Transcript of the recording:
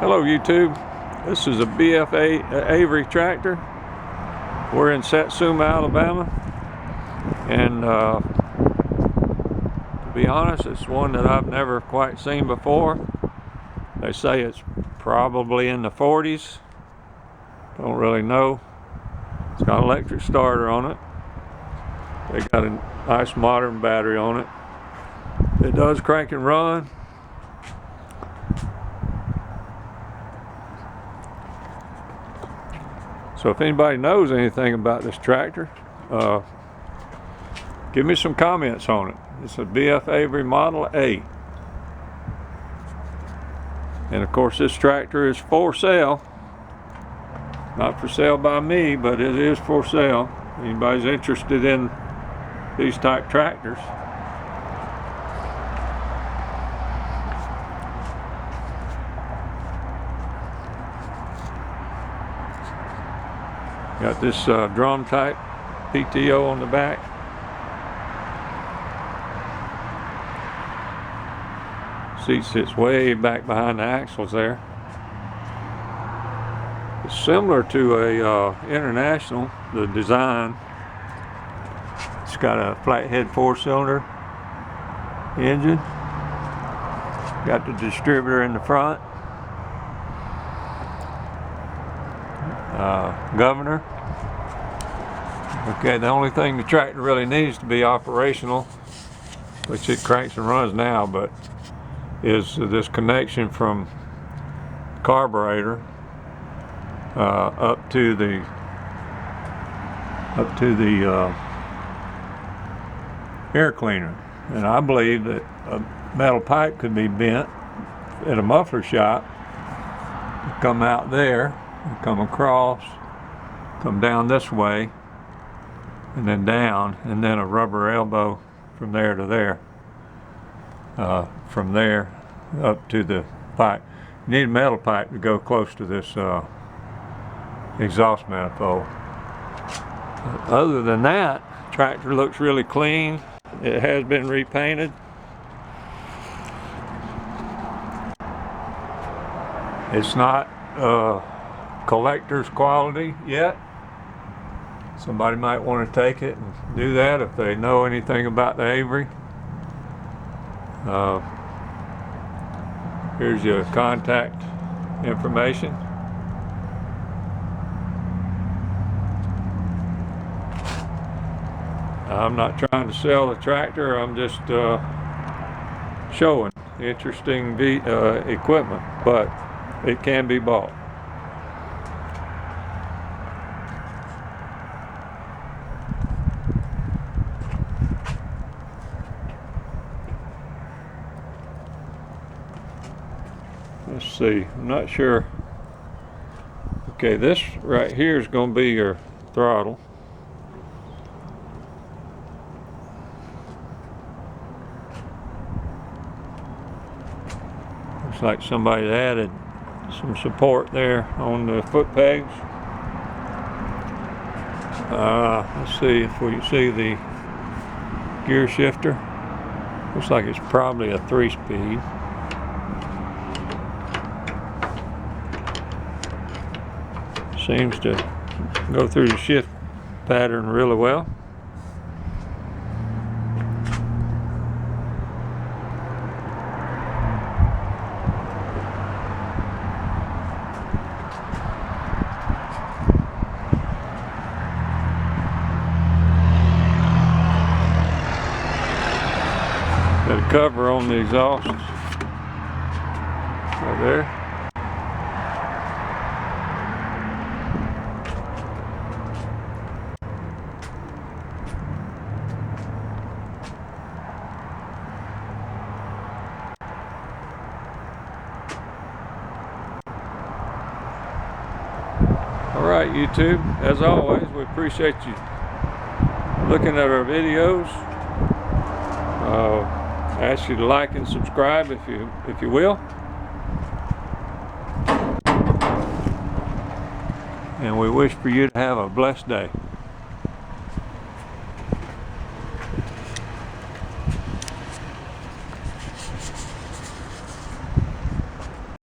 Hello YouTube, this is a BFA Avery tractor. We're in Satsuma, Alabama, and to be honest, it's one that I've never quite seen before. They say it's probably in the 40s. Don't really know. It's got an electric starter on it. They got a nice modern battery on it. It does crank and run. So if anybody knows anything about this tractor, give me some comments on it. It's a AVERY Model A. And of course this tractor is for sale. Not for sale by me, but it is for sale. Anybody's interested in these type tractors. Got this drum type PTO on the back. Seat sits way back behind the axles there. It's similar to a International, the design. It's got a flathead 4-cylinder engine. Got the distributor in the front. Governor. Okay, the only thing the tractor really needs to be operational, which it cranks and runs now, but is this connection from carburetor up to the air cleaner. And I believe that a metal pipe could be bent at a muffler shop, come out there, come across, come down this way, and then down, and then a rubber elbow from there to there. From there up to the pipe. You need a metal pipe to go close to this exhaust manifold. Other than that, tractor looks really clean. It has been repainted. It's not collector's quality yet. Somebody might want to take it and do that if they know anything about the Avery. Here's your contact information. I'm not trying to sell the tractor, I'm just showing interesting equipment, but it can be bought. Let's see, I'm not sure. Okay, this right here is going to be your throttle. Looks like somebody added some support there on the foot pegs. Let's see if we can see the gear shifter. Looks like it's probably a 3-speed. Seems to go through the shift pattern really well. Got a cover on the exhaust right there. Alright YouTube, as always, we appreciate you looking at our videos. I ask you to like and subscribe if you will. And we wish for you to have a blessed day.